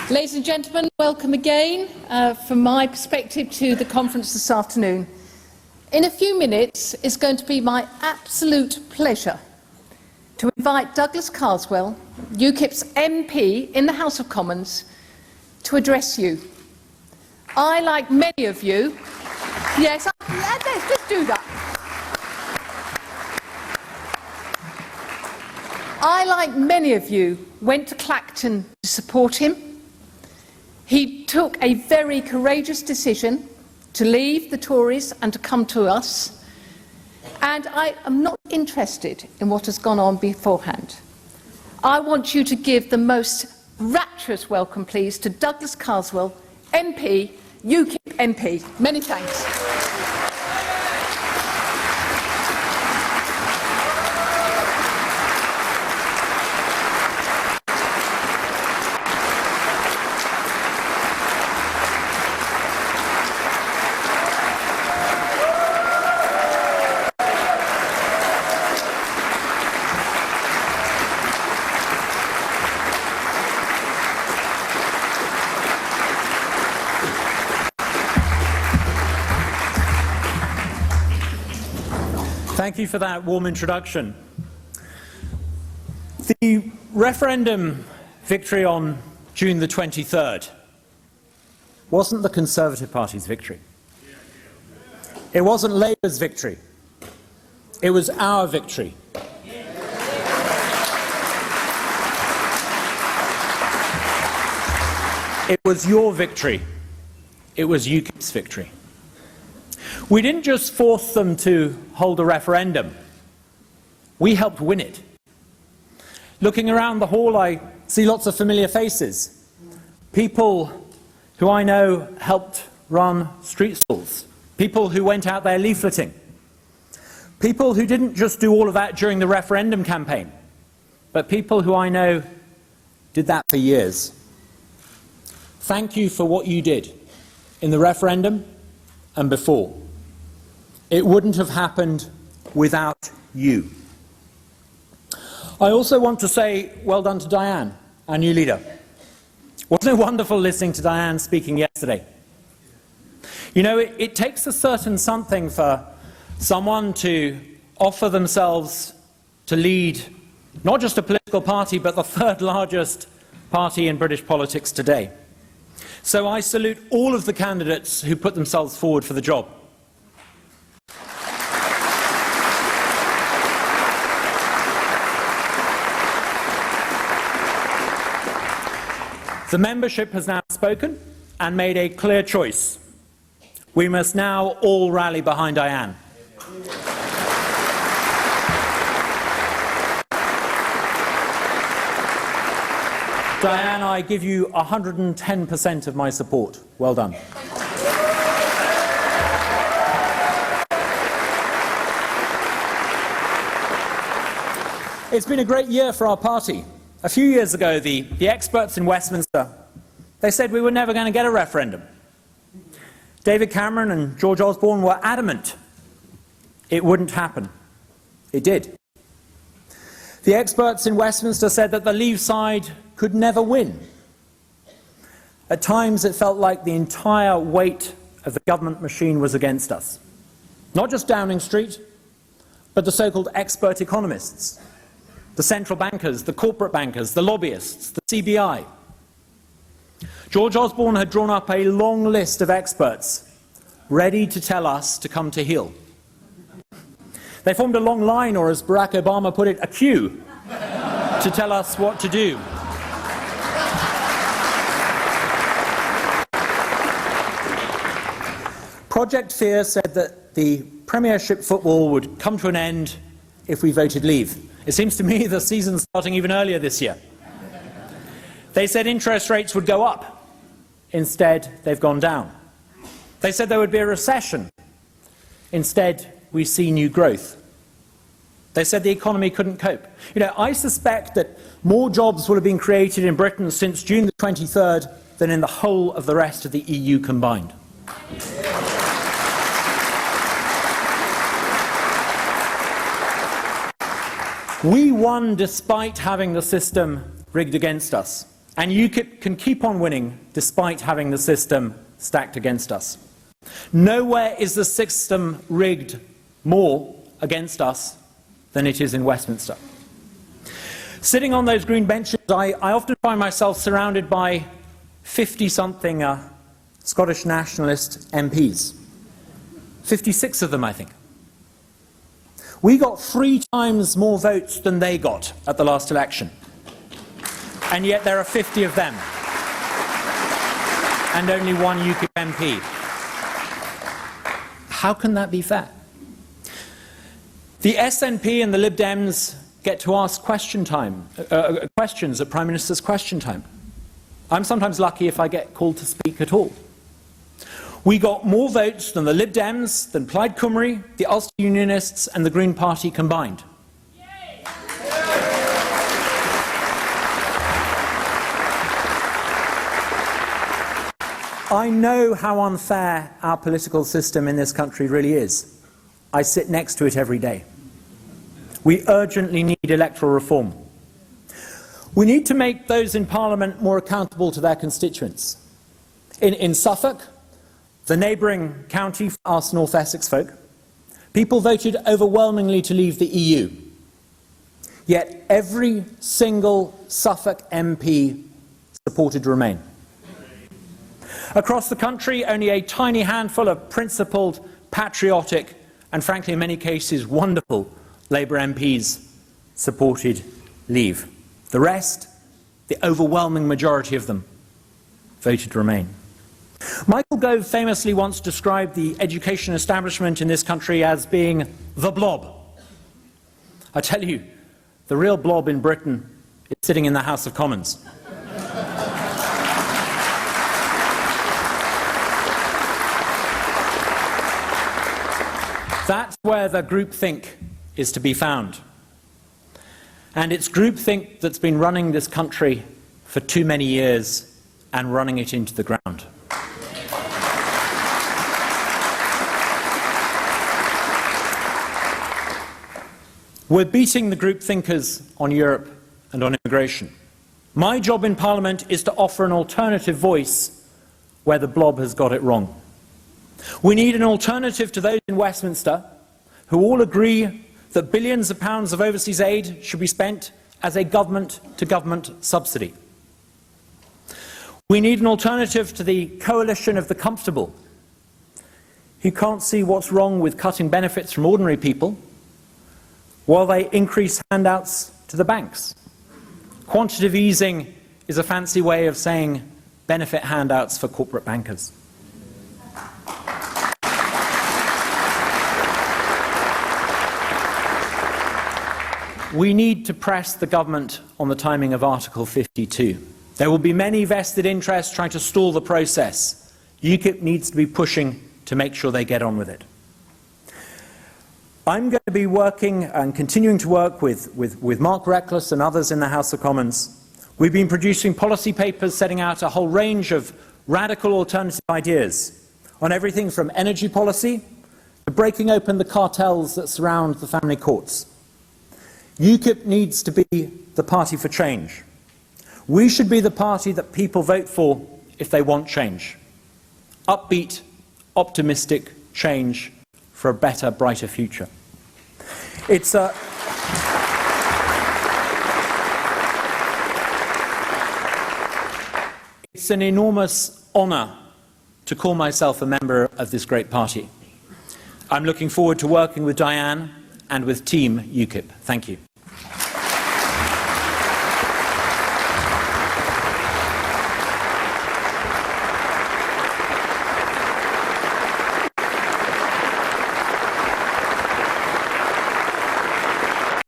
Ladies and gentlemen, welcome again from my perspective to the conference this afternoon. In a few minutes, it's going to be my absolute pleasure to invite Douglas Carswell, UKIP's MP in the House of Commons, to address you. I, like many of you, yes, let's do that. I, like many of you, went to Clacton to support him. He took a very courageous decision to leave the Tories and to come to us. And I am not interested in what has gone on beforehand. I want you to give the most rapturous welcome, please, to Douglas Carswell, MP, UKIP MP. Many thanks. Thank you for that warm introduction. The referendum victory on June the 23rd wasn't the Conservative Party's victory. It wasn't Labour's victory. It was our victory. It was your victory. It was UKIP's victory. We didn't just force them to hold a referendum. We helped win it. Looking around the hall, I see lots of familiar faces. People who I know helped run street stalls. People who went out there leafleting. People who didn't just do all of that during the referendum campaign, but people who I know did that for years. Thank you for what you did in the referendum and before. It wouldn't have happened without you. I also want to say well done to Diane, our new leader. Wasn't it wonderful listening to Diane speaking yesterday? You know, it takes a certain something for someone to offer themselves to lead not just a political party, but the third largest party in British politics today. So I salute all of the candidates who put themselves forward for the job. The membership has now spoken and made a clear choice. We must now all rally behind Diane. Diane, I give you 110% of my support. Well done. It's been a great year for our party. A few years ago, the experts in Westminster, they said we were never going to get a referendum. David Cameron and George Osborne were adamant it wouldn't happen. It did. The experts in Westminster said that the Leave side could never win. At times, it felt like the entire weight of the government machine was against us. Not just Downing Street, but the so-called expert economists, the central bankers, the corporate bankers, the lobbyists, the CBI. George Osborne had drawn up a long list of experts ready to tell us to come to heel. They formed a long line, or as Barack Obama put it, a queue, to tell us what to do. Project Fear said that the Premiership football would come to an end if we voted Leave. It seems to me the season's starting even earlier this year. They said interest rates would go up. Instead, they've gone down. They said there would be a recession. Instead, we see new growth. They said the economy couldn't cope. You know, I suspect that more jobs will have been created in Britain since June the 23rd than in the whole of the rest of the EU combined. We won despite having the system rigged against us. And UKIP can keep on winning despite having the system stacked against us. Nowhere is the system rigged more against us than it is in Westminster. Sitting on those green benches, I often find myself surrounded by 50-something Scottish nationalist MPs. 56 of them, I think. We got 3 times more votes than they got at the last election. And yet there are 50 of them. And only 1 UKIP MP. How can that be fair? The SNP and the Lib Dems get to ask questions at Prime Minister's question time. I'm sometimes lucky if I get called to speak at all. We got more votes than the Lib Dems, than Plaid Cymru, the Ulster Unionists and the Green Party combined. I know how unfair our political system in this country really is. I sit next to it every day. We urgently need electoral reform. We need to make those in Parliament more accountable to their constituents. In Suffolk, the neighbouring county for us North Essex folk, people voted overwhelmingly to leave the EU. Yet every single Suffolk MP supported to remain. Across the country, only a tiny handful of principled, patriotic, and frankly in many cases wonderful Labour MPs supported leave. The rest, the overwhelming majority of them, voted to remain. Michael Gove famously once described the education establishment in this country as being the blob. I tell you, the real blob in Britain is sitting in the House of Commons. That's where the groupthink is to be found. And it's groupthink that's been running this country for too many years and running it into the ground. We're beating the group thinkers on Europe and on immigration. My job in Parliament is to offer an alternative voice where the blob has got it wrong. We need an alternative to those in Westminster who all agree that billions of pounds of overseas aid should be spent as a government-to-government subsidy. We need an alternative to the coalition of the comfortable who can't see what's wrong with cutting benefits from ordinary people while they increase handouts to the banks. Quantitative easing is a fancy way of saying benefit handouts for corporate bankers. We need to press the government on the timing of Article 52. There will be many vested interests trying to stall the process. UKIP needs to be pushing to make sure they get on with it. I'm going to be working and continuing to work with Mark Reckless and others in the House of Commons. We've been producing policy papers setting out a whole range of radical alternative ideas on everything from energy policy to breaking open the cartels that surround the family courts. UKIP needs to be the party for change. We should be the party that people vote for if they want change. Upbeat, optimistic change for a better, brighter future. It's an enormous honour to call myself a member of this great party. I'm looking forward to working with Diane and with Team UKIP. Thank you.